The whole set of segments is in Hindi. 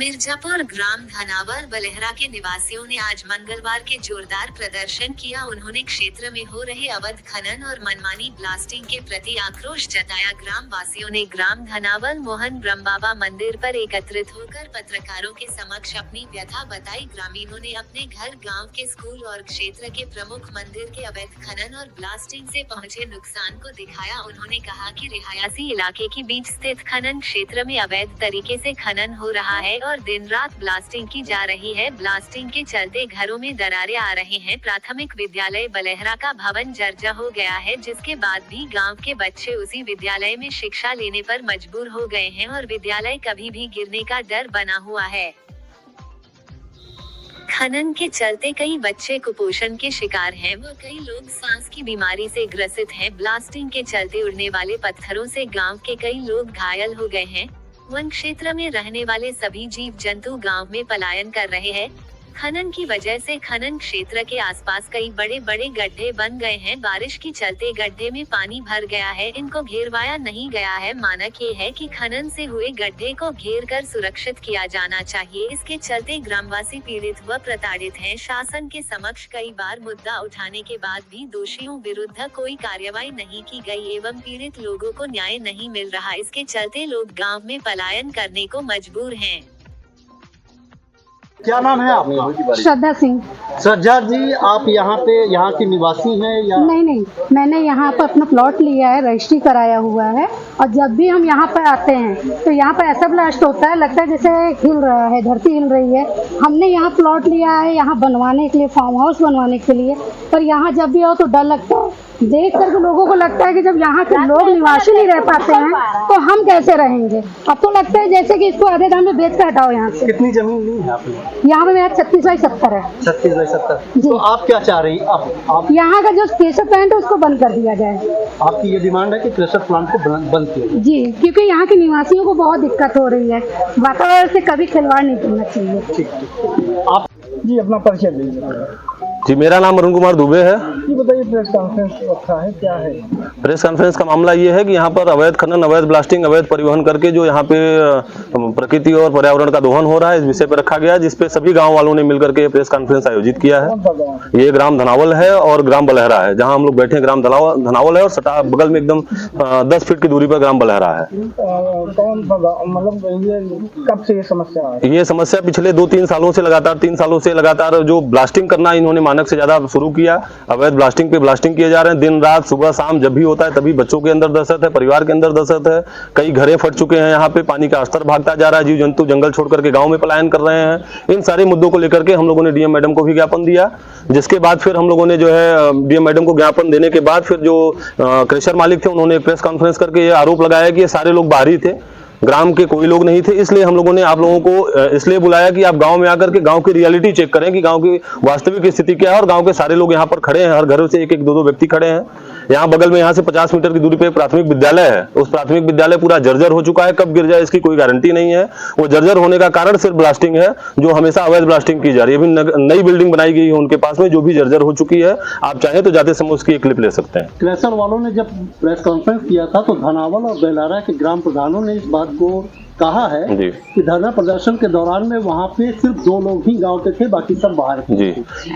मिर्जापुर ग्राम धनावर बलहरा के निवासियों ने आज मंगलवार के जोरदार प्रदर्शन किया। उन्होंने क्षेत्र में हो रहे अवैध खनन और मनमानी ब्लास्टिंग के प्रति आक्रोश जताया। ग्राम वासियों ने ग्राम धनावर मोहन ब्रह्मबाबा मंदिर पर एकत्रित होकर पत्रकारों के समक्ष अपनी व्यथा बताई। ग्रामीणों ने अपने घर, गांव के स्कूल और क्षेत्र के प्रमुख मंदिर के अवैध खनन और ब्लास्टिंग से पहुंचे नुकसान को दिखाया। उन्होंने कहा कि रिहायशी इलाके के बीच स्थित खनन क्षेत्र में अवैध तरीके से खनन हो रहा है और दिन रात ब्लास्टिंग की जा रही है। ब्लास्टिंग के चलते घरों में दरारें आ रही हैं। प्राथमिक विद्यालय बलहरा का भवन जर्जर हो गया है, जिसके बाद भी गांव के बच्चे उसी विद्यालय में शिक्षा लेने पर मजबूर हो गए हैं और विद्यालय कभी भी गिरने का डर बना हुआ है। खनन के चलते कई बच्चे कुपोषण के शिकार हैं व कई लोग सांस की बीमारी से ग्रसित हैं। ब्लास्टिंग के चलते उड़ने वाले पत्थरों से गांव के कई लोग घायल हो गए हैं। वन क्षेत्र में रहने वाले सभी जीव जंतु गांव में पलायन कर रहे हैं। खनन की वजह से खनन क्षेत्र के आसपास कई बड़े बड़े गड्ढे बन गए हैं। बारिश के चलते गड्ढे में पानी भर गया है, इनको घेरवाया नहीं गया है। मानक ये है कि खनन से हुए गड्ढे को घेर कर सुरक्षित किया जाना चाहिए। इसके चलते ग्रामवासी पीड़ित व प्रताड़ित हैं। शासन के समक्ष कई बार मुद्दा उठाने के बाद भी दोषियों विरुद्ध कोई कार्रवाई नहीं की गई एवं पीड़ित लोगों को न्याय नहीं मिल रहा। इसके चलते लोग गाँव में पलायन करने को मजबूर हैं। क्या नाम है आपका? श्रद्धा सिंह। श्रद्धा जी, आप यहाँ की निवासी हैं या? नहीं, मैंने यहाँ पर अपना प्लॉट लिया है, रजिस्ट्री कराया हुआ है और जब भी हम यहाँ पर आते हैं तो यहाँ पर ऐसा ब्लास्ट होता है, लगता है जैसे हिल रहा है, धरती हिल रही है। हमने यहाँ प्लॉट लिया है यहाँ बनवाने के लिए, फार्म हाउस बनवाने के लिए, पर यहाँ जब भी आओ तो डर लगता है। देख करके लोगों को लगता है कि जब यहाँ के लोग निवासी नहीं रह पाते हैं तो हम कैसे रहेंगे। अब तो लगता है जैसे कि इसको आधे दाम में बेच कर हटाओ यहाँ से। कितनी जमीन ली है आपने? यहाँ पे मेरा 36/70 है। 36/70। तो आप क्या चाह रही हैं? आप यहाँ का जो प्रेशर प्लांट है उसको बंद कर दिया जाए। आपकी ये डिमांड है कि प्रेशर प्लांट को बंद किया जाए? जी, क्योंकि यहाँ के निवासियों को बहुत दिक्कत हो रही है। वातावरण से कभी खिलवाड़ नहीं करना चाहिए। ठीक। आप जी अपना परिचय दीजिए। जी, मेरा नाम अरुण कुमार दुबे है। ये बताइए, प्रेस कॉन्फ्रेंस रखा है, क्या है? प्रेस कॉन्फ्रेंस का मामला ये है कि यहाँ पर अवैध खनन, अवैध ब्लास्टिंग, अवैध परिवहन करके जो यहाँ पे प्रकृति और पर्यावरण का दोहन हो रहा है, इस विषय पर रखा गया, जिसपे सभी गांव वालों ने मिलकर के प्रेस कॉन्फ्रेंस आयोजित किया है। ये ग्राम धनावल है और ग्राम बलहरा है। जहाँ हम लोग बैठे हैं ग्राम धनावल है और सटा बगल में एकदम 10 फीट की दूरी पर ग्राम बलहरा है। मतलब कब से ये समस्या है? ये समस्या पिछले 2-3 सालों से लगातार, 3 सालों से लगातार जो ब्लास्टिंग करना इन्होंने मानक से ज्यादा शुरू किया। अवैध ब्लास्टिंग पे ब्लास्टिंग किए जा रहे हैं। दिन रात, सुबह शाम जब भी होता है तभी बच्चों के अंदर दहशत है, परिवार के अंदर दहशत है। कई घरें फट चुके हैं, यहाँ पे पानी का स्तर भागता जा रहा है, जीव जंतु जंगल छोड़ करके गांव में पलायन कर रहे हैं। इन सारे मुद्दों को लेकर के हम लोगों ने डीएम मैडम को भी ज्ञापन दिया, जिसके बाद फिर हम लोगों ने जो है डीएम मैडम को ज्ञापन देने के बाद फिर जो क्रेशर मालिक थे उन्होंने प्रेस कॉन्फ्रेंस करके ये आरोप लगाया कि ये सारे लोग बाहरी थे, ग्राम के कोई लोग नहीं थे। इसलिए हम लोगों ने आप लोगों को इसलिए बुलाया कि आप गांव में आकर के गांव की रियलिटी चेक करें कि गांव की वास्तविक स्थिति क्या है। और गांव के सारे लोग यहाँ पर खड़े हैं, हर घरों से 1-1, 2-2 व्यक्ति खड़े हैं। यहाँ बगल में यहाँ से 50 मीटर की दूरी पे प्राथमिक विद्यालय है। उस प्राथमिक विद्यालय पूरा जर्जर हो चुका है, कब गिर जाए इसकी कोई गारंटी नहीं है। वो जर्जर होने का कारण सिर्फ ब्लास्टिंग है, जो हमेशा अवैध ब्लास्टिंग की जा रही है। अभी नई बिल्डिंग बनाई गई है उनके पास में, जो भी जर्जर हो चुकी है। आप चाहें तो जाते समय उसकी एक क्लिप ले सकते हैं। क्रेशर वालों ने जब प्रेस कॉन्फ्रेंस किया था तो धनावल और बेलारा के ग्राम प्रधानों ने इस बात को कहा है कि धरना प्रदर्शन के दौरान में वहाँ पे सिर्फ 2 लोग ही गांव के थे, बाकी सब बाहर थे। जी,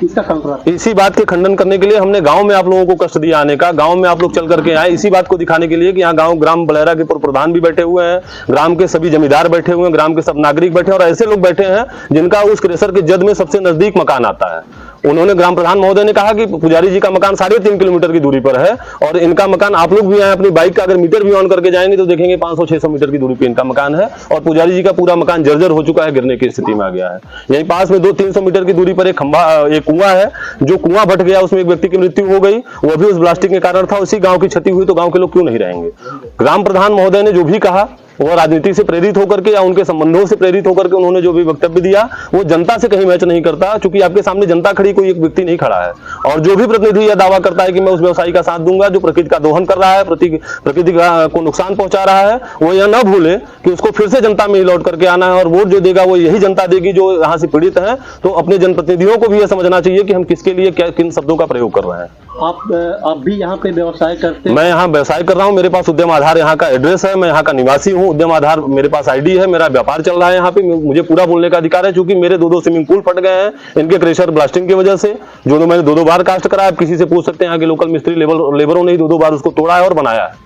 इसका खंडन, इसी बात के खंडन करने के लिए हमने गांव में आप लोगों को कष्ट दिया आने का। गांव में आप लोग चल करके आए इसी बात को दिखाने के लिए कि यहाँ गांव ग्राम बलहरा के प्रधान भी बैठे हुए हैं, ग्राम के सभी जमींदार बैठे हुए हैं, ग्राम के सब नागरिक बैठे हैं और ऐसे लोग बैठे हैं जिनका उस क्रेशर के जद में सबसे नजदीक मकान आता है। उन्होंने, ग्राम प्रधान महोदय ने कहा कि पुजारी जी का मकान 3.5 किलोमीटर की दूरी पर है और इनका मकान, आप लोग भी आए अपनी बाइक का अगर मीटर भी ऑन करके जाएंगे तो देखेंगे 500-600 मीटर की दूरी पे इनका मकान है और पुजारी जी का पूरा मकान जर्जर हो चुका है, गिरने की स्थिति में आ गया है। यहीं पास में 200-300 मीटर की दूरी पर एक कुआं है, जो कुआं फट गया, उसमें एक व्यक्ति की मृत्यु हो गई, वो भी उस ब्लास्टिंग के कारण था। उसी गांव की क्षति हुई तो गांव के लोग क्यों नहीं रहेंगे। ग्राम प्रधान महोदय ने जो भी कहा वो राजनीति से प्रेरित होकर के या उनके संबंधों से प्रेरित होकर के उन्होंने जो भी वक्तव्य दिया वो जनता से कहीं मैच नहीं करता, क्योंकि आपके सामने जनता खड़ी, कोई एक व्यक्ति नहीं खड़ा है। और जो भी प्रतिनिधि यह दावा करता है कि मैं उस व्यवसायी का साथ दूंगा जो प्रकृति का दोहन कर रहा है, प्रकृति को नुकसान पहुंचा रहा है, वो यह न भूले कि उसको फिर से जनता में ही लौट करके आना है और वोट जो देगा वो यही जनता देगी जो यहाँ से पीड़ित है। तो अपने जनप्रतिनिधियों को भी यह समझना चाहिए कि हम किसके लिए क्या किन शब्दों का प्रयोग कर रहे हैं। आप भी यहाँ पे व्यवसाय करते हैं? मैं यहाँ व्यवसाय कर रहा हूँ, मेरे पास उद्यम आधार यहाँ का एड्रेस है, मैं यहाँ का निवासी हूँ, उद्यम आधार मेरे पास आईडी है, मेरा व्यापार चल रहा है यहाँ पे, मुझे पूरा बोलने का अधिकार है। क्योंकि मेरे दो स्विमिंग पूल फट गए हैं इनके क्रेशर ब्लास्टिंग की वजह से, जो मैंने दो बार कास्ट कराया। आप किसी से पूछ सकते हैं, यहाँ के लोकल मिस्त्री लेबरों ने ही दो बार उसको तोड़ा है और बनाया है।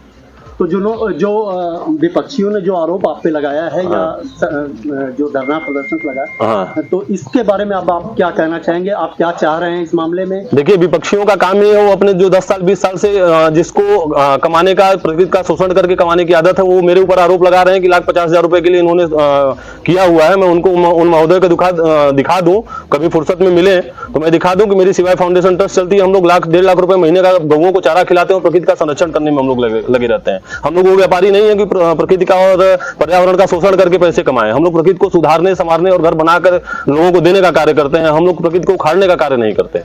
तो जो विपक्षियों ने जो आरोप आप पे लगाया है या जो धरना प्रदर्शन लगाया, तो इसके बारे में अब आप क्या कहना चाहेंगे? आप क्या चाह रहे हैं इस मामले में? देखिए, विपक्षियों का काम ये है, वो अपने जो 10 साल 20 साल से जिसको कमाने का, प्रकृति का शोषण करके कमाने की आदत है, वो मेरे ऊपर आरोप लगा रहे हैं कि 1,50,000 रुपए के लिए इन्होंने किया हुआ है। मैं उनको उन महोदय को दिखा दूं, कभी फुर्सत में मिले तो मैं दिखा दूं कि मेरी सिवाय फाउंडेशन ट्रस्ट चलती है, हम लोग 1,00,000 1,50,000 रुपए महीने का गौओं को चारा खिलाते हैं और प्रकृति का संरक्षण करने में हम लोग लगे रहते हैं। हम लोग वो व्यापारी नहीं है कि प्रकृति का और पर्यावरण का शोषण करके पैसे कमाएं। हम लोग प्रकृति को सुधारने, संवारने और घर बनाकर लोगों को देने का कार्य करते हैं। हम लोग प्रकृति को उखाड़ने का कार्य नहीं करते।